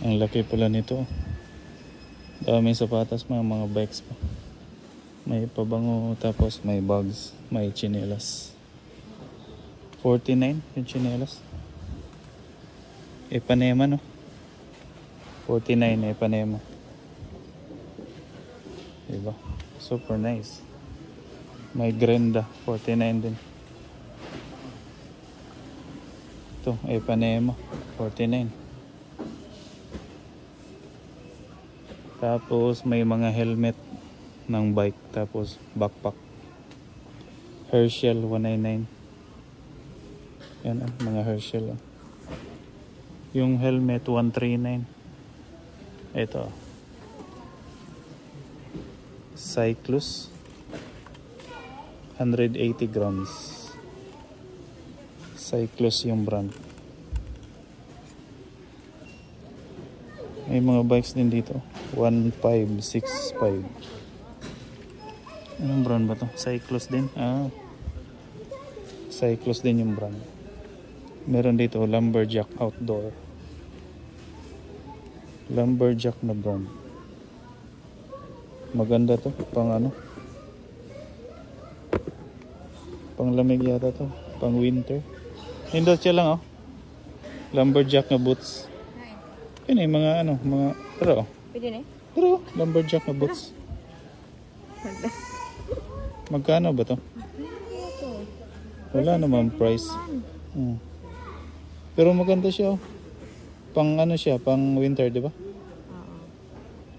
Ang laki pala nito. Daming sapatas, mga bikes pa. May pabango, tapos may bags, may chinelas. 49 yung chinelas. Ipanema, no? 49 Ipanema. Diba? Super nice. May Grenda, 49 din. Ito, Ipanema, 49. Tapos may mga helmet ng bike, tapos backpack. Herschel 199. Yan mga Herschel. Yung helmet 139. Ito. Cyclus 180 grams. Cyclus yung brand. May mga bikes din dito. 1565. Anong brand ba to? Cyclus din. Cyclus din yung brand. Meron dito Lumberjack Outdoor. Lumberjack na brand. Maganda to. Pang ano? Pang lamig yata to. Pang winter. Hindot siya lang, oh. Lumberjack na boots. Yun eh, mga ano, mga, pero Pwede na eh. Pero lumberjack na boots. Magkano ba to? Wala naman price. Pero maganda siya, oh. Pang ano siya, pang winter, di ba?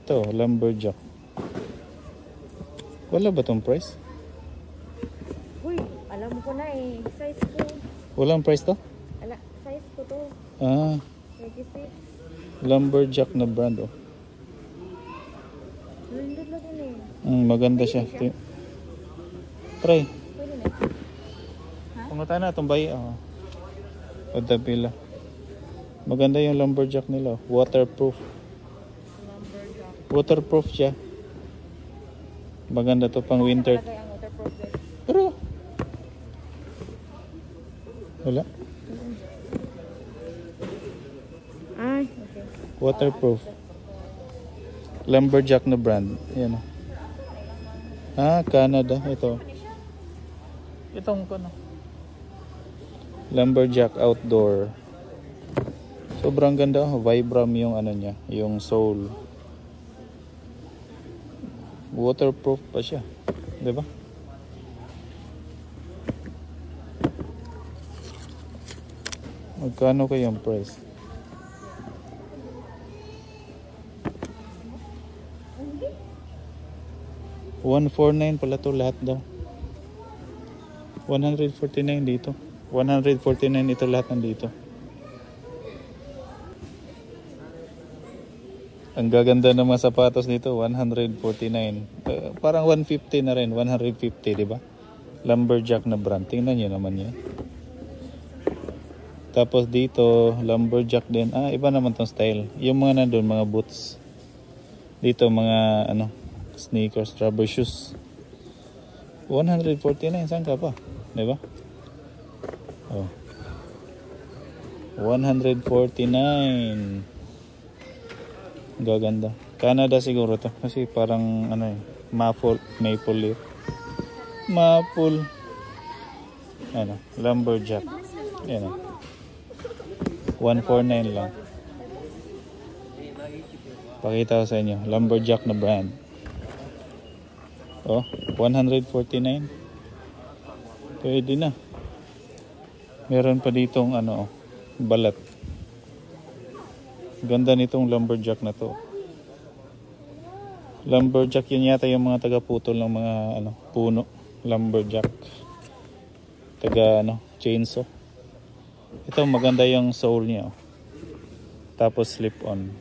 Ito, lumberjack. Wala ba tong price? Uy, alam ko na eh. Size ko. Walang price to? Size ko to. 36. Lumberjack na brand, oh. Nandun lang yun eh. Maganda siya. Try. Pwede na. Punta na itong bayi. Pila. Maganda yung lumberjack nila. Waterproof. Waterproof siya. Maganda to pang winter. Pero wala. Ay, okay. Waterproof. Lumberjack na brand. Yan. Canada. Ito. Itong ano. Lumberjack Outdoor. Sobrang ganda. Vibram yung ano niya. Yung sole. Waterproof pa siya. Diba? Magkano kayang price? $149 pala to lahat daw. 149 dito. 149 ito lahat nandito. Ang gaganda ng mga sapatos dito, 149. Parang 150 na rin, 150, di ba? Lumberjack na brand. Tingnan niyo naman 'yan. Tapos dito, lumberjack din. Iba naman tong style. Yung mga nandun, mga boots. Dito, mga ano, sneakers, rubber shoes. 149, saan ka pa? Diba? 149. Gaganda. Canada siguro to. Kasi parang, ano maple leaf. Maple. Ano, lumberjack. Yan 149 lang. Pakita ko sa inyo. Lumberjack na brand. 149. Pwede na. Meron pa ditong ano, balat. Ganda nitong lumberjack na to. Lumberjack yun yata yung mga taga-putol ng mga ano, puno. Lumberjack. Chainsaw. Ito maganda yung sole niya. Tapos slip-on.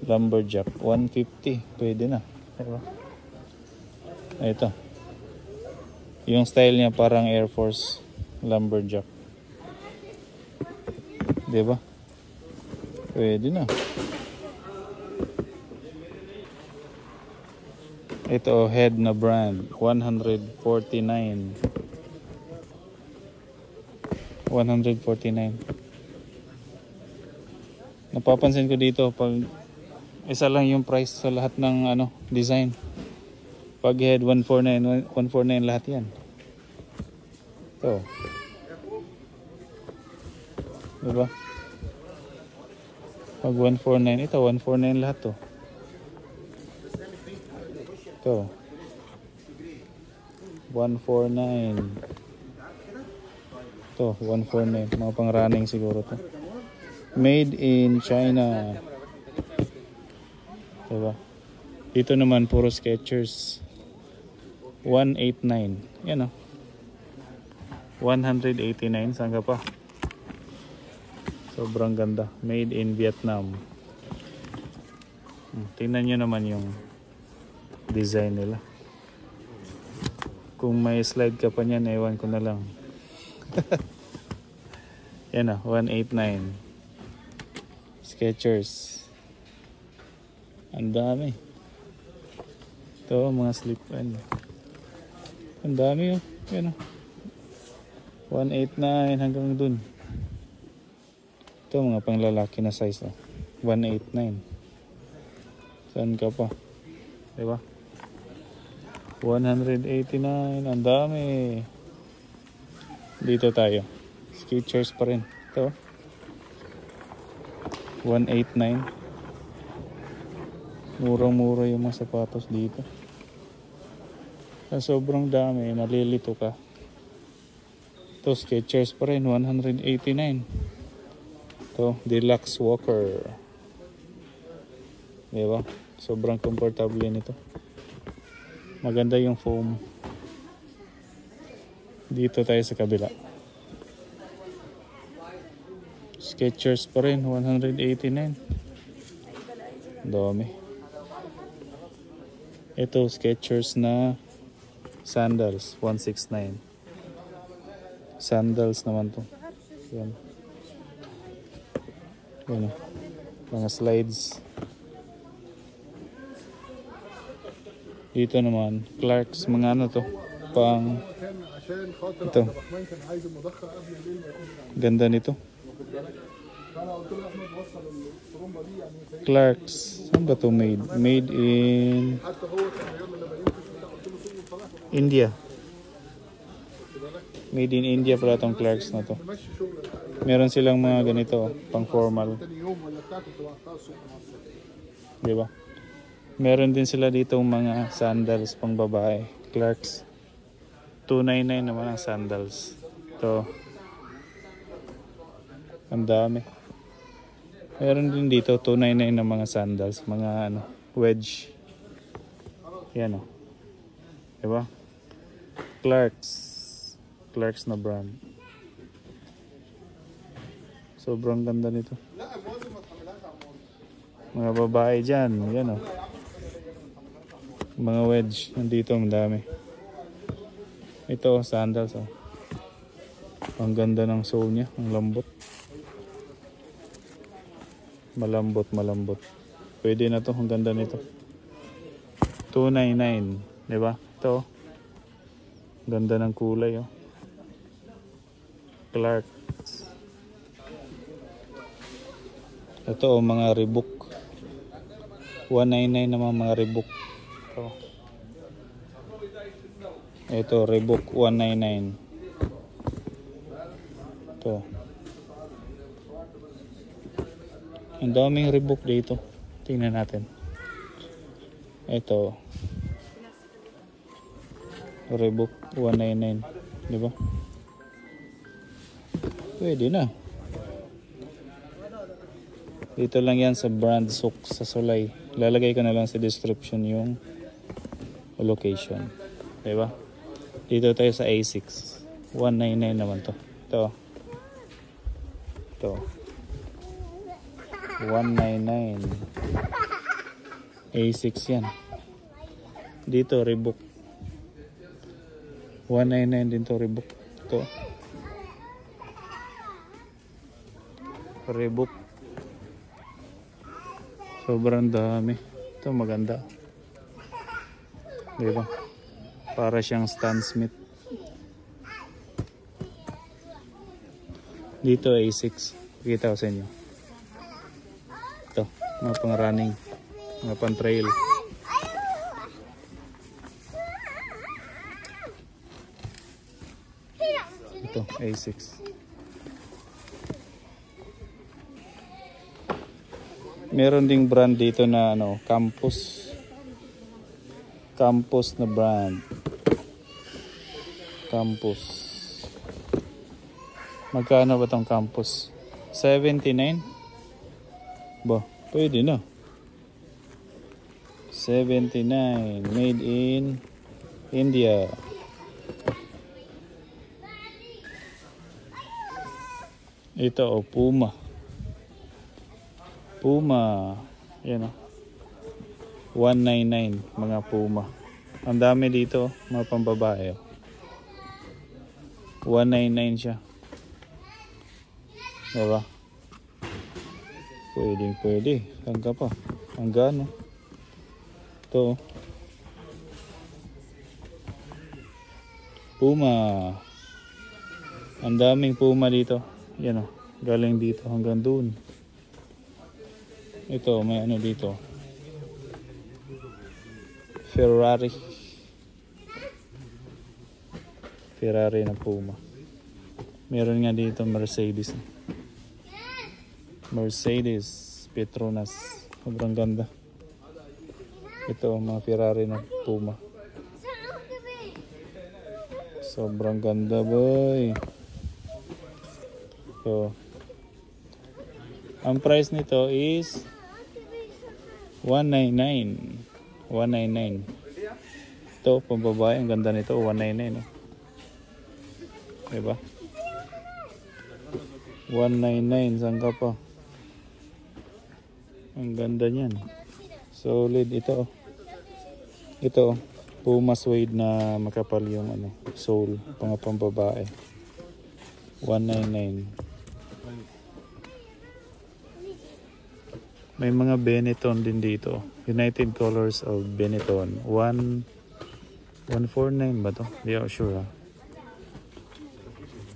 Lumberjack 150. Pwede na. Diba? Ito. Yung style niya parang Air Force lumberjack. Diba? Pwede na. Ito head na brand. 149. 149. Napapansin ko dito pag isa lang yung price sa lahat ng ano, design. Pag head 149, 149 lahat yan. Ito. Diba? Pag 149, ito 149 lahat to. Ito. 149. Ito, 149. Mga pang running siguro to. Made in China. Diba? Dito naman puro Skechers. 189. Yan o. 189. Saan ka pa? Sobrang ganda. Made in Vietnam. Tingnan nyo naman yung design nila. Kung may slide ka pa niyan, ewan ko na lang. Yan o. 189. Skechers. Ang dami. Ito, mga slip-on. Ang dami yun. Yan o. 189 hanggang dun. Ito, mga panglalaki na size. 189. Saan ka pa? Diba? 189. Ang dami. Dito tayo. Skechers pa rin. Ito. 189. Murang-mura yung mga sapatos dito. Sa sobrang dami, malilito ka. Ito, Skechers pa rin, 189. Ito, Deluxe Walker. Diba? Sobrang comfortable nito. Maganda yung foam. Dito tayo sa kabila. Skechers pa rin, 189. Dami. Ito, Skechers na sandals, 169. Sandals naman to. Yan. Yan. Mga slides. Dito naman, Clarks, mga ano to, pang ito. Ganda nito. Clarks, saan ba to made? Made in India. Made in India pala tong Clarks na to. Meron silang mga ganito, pang formal. Diba? Meron din sila dito mga sandals pang babae. Clarks. 299 naman ang sandals. Ito. Ang dami. Meron din dito 299 na mga sandals. Mga ano, wedge. Yan o. Diba? Clarks. Clarks na brand. Sobrang ganda nito. Mga babae dyan. Yan o. Mga wedge. Nandito ang dami. Ito sandals o. Ang ganda ng sole niya. Ang lambot. Malambot. Pwede na to. Ang ganda nito. 299. Diba? Ito. Ganda ng kulay o. Clarks. Ito mga Reebok. 199 naman mga Reebok. Ito Reebok 199. Ito. Ang daming Reebok dito. Tingnan natin. Ito. Reebok 199. Di ba? Pwede na. Dito lang yan sa Brand Souk sa Solay. Lalagay ko na lang sa description yung location. Diba? Dito tayo sa A6. 199 naman to. Ito. 199. A6 yan. Dito Reebok. 199 din to Reebok. Ito. Reebok. Sobrang dami. Ito maganda. Diba? Para siyang Stan Smith. Dito A6. Pakita ko sa inyo. Ito, mga pang running, mga pang trail. Ito, Asics. Meron ding brand dito na ano, Campus. Campus na brand. Campus. Magkano ba tong Campus? 79? Ba, pwede na. 79. Made in India. Ito o, Puma. Puma. Yan o. 199 mga Puma. Ang dami dito, mga pambabae. 199 siya. Diba? Pwede. Saan ka pa? Ang gano. Ito. Puma. Ang daming Puma dito. Yan o. Galing dito hanggang doon. Ito, may ano dito. Ferrari na Puma. Meron nga dito Mercedes. Petronas. Sobrang ganda. Ito, mga Ferrari na Puma. Sobrang ganda, boy. So, ang price nito is 199. 199. Ito, pambabae. Ang ganda nito. 199. Eh. Diba? 199. Saan ka pa? Ang ganda niyan. Solid. Ito. Ito. Puma suede na makapal yung ano, sole. Pambabae. 199. May mga Benetton din dito. United Colors of Benetton. 149 ba to? Hindi ako sure ha.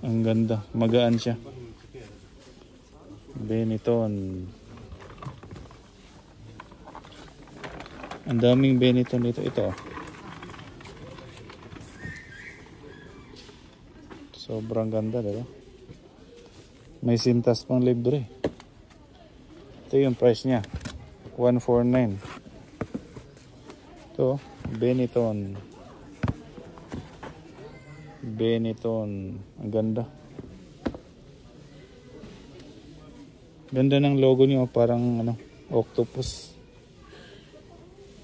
Ang ganda. Magaan siya. Benetton. Ang daming Benetton dito. Ito. Sobrang ganda, diba? May sintas pang libre. Ito yung price niya. 149. Ito, Benetton. Ang ganda. Ganda ng logo niyo, parang ano, octopus.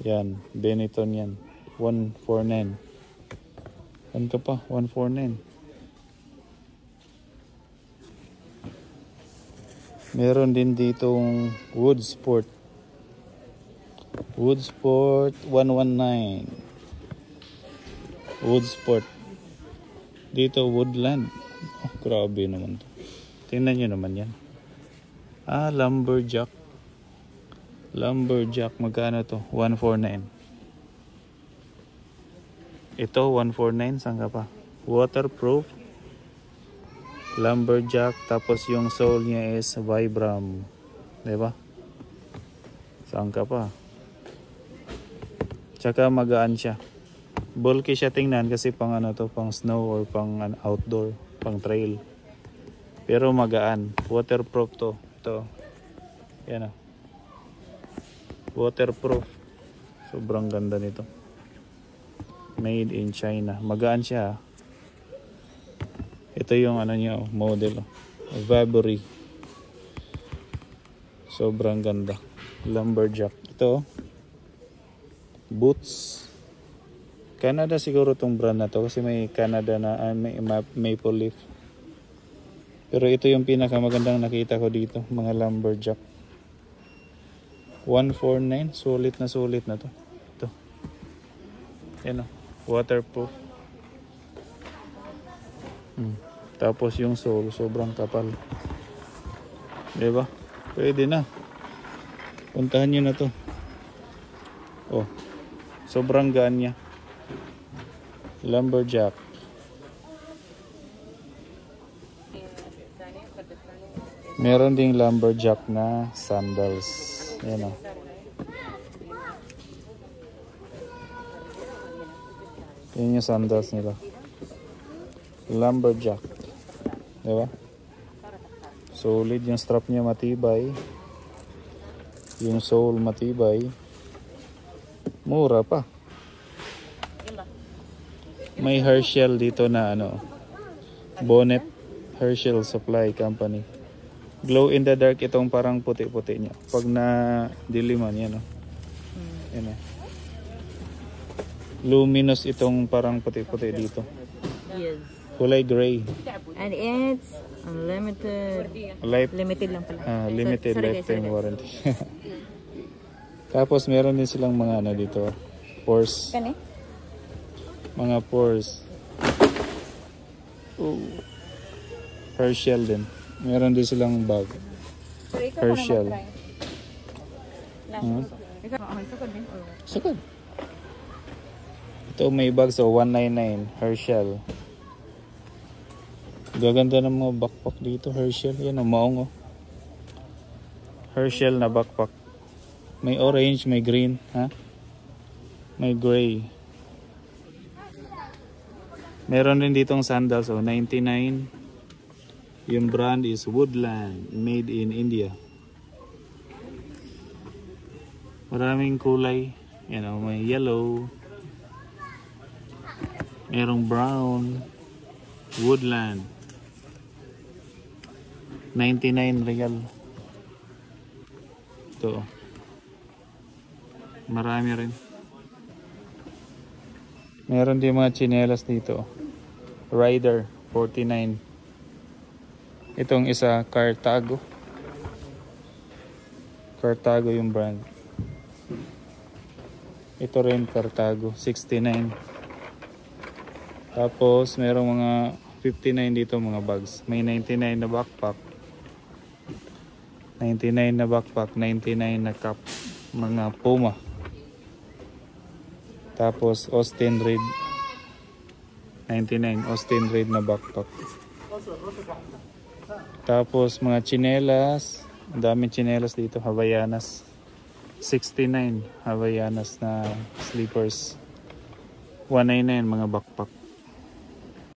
Yan, Benetton yan. 149. Ano ka pa? 149. Meron din ditong Wood Sport 119. Wood Sport. Dito Woodland. Oh, grabe naman to. Tingnan nyo naman yan. Lumberjack. Magkano to? 149. Ito 149. Saan ka pa? Waterproof. Lumberjack, tapos yung sole niya is Vibram. Diba? Saan ka pa? Tsaka magaan siya. Bulky siya tingnan kasi pang ano to, pang snow or pang outdoor, pang trail. Pero magaan. Waterproof to. Ito. Yan o. Waterproof. Sobrang ganda nito. Made in China. Magaan siya. Ito yung ano niya, model. Vabori. Sobrang ganda. Lumberjack. Ito. Boots. Canada siguro tong brand na to kasi may Canada na may maple leaf. Pero ito yung pinakamagandang nakita ko dito, mga lumberjack. 149, sulit na to. Ito. Yan o, waterproof. Tapos yung sole, sobrang kapal. Diba? Pwede na. Puntahan nyo na to. Oh, sobrang gaan niya. Lumberjack. Meron ding lumberjack na sandals. Yan o. Yan yung sandals nila. Lumberjack. Diba? Solid yung strap niya, matibay. Yung sole matibay. Mura pa. May Herschel dito na ano. Bonnet Herschel Supply Company. Glow in the dark itong parang puti-puti niya. Pag na diliman yan o. Yan o. Luminous itong parang puti-puti dito. Yes. Kulay gray. And it's unlimited. Limited lang pala. Limited Sorry, lifetime guys. warranty. Tapos meron din silang mga ano dito. Purse. Kani? Mga purse. Herschel din. Meron din silang bag. Herschel. Sakad. Ito may bag so 199 Herschel. Gaganda ng mga backpack dito, Herschel. Yan ang maong oh. Herschel na backpack. May orange, may green, ha? May gray. Meron din ditong sandals, oh, 99. Yung brand is Woodland, made in India. Maraming kulay. Yan oh, may yellow. Merong brown. Woodland. 99 real. Ito. Marami rin. Meron din mga tsinelas dito. Rider 49. Itong isa Cartago. Cartago yung brand. Ito rin Cartago 69. Tapos merong mga 59 dito mga bags. May 99 na backpack. 99 na backpack, 99 na cap, mga Puma. Tapos Austin Reed 99 Austin Reed na backpack. Tapos mga tsinelas, ang daming tsinelas dito, Havaianas 69 Havaianas na slippers. 199 mga backpack.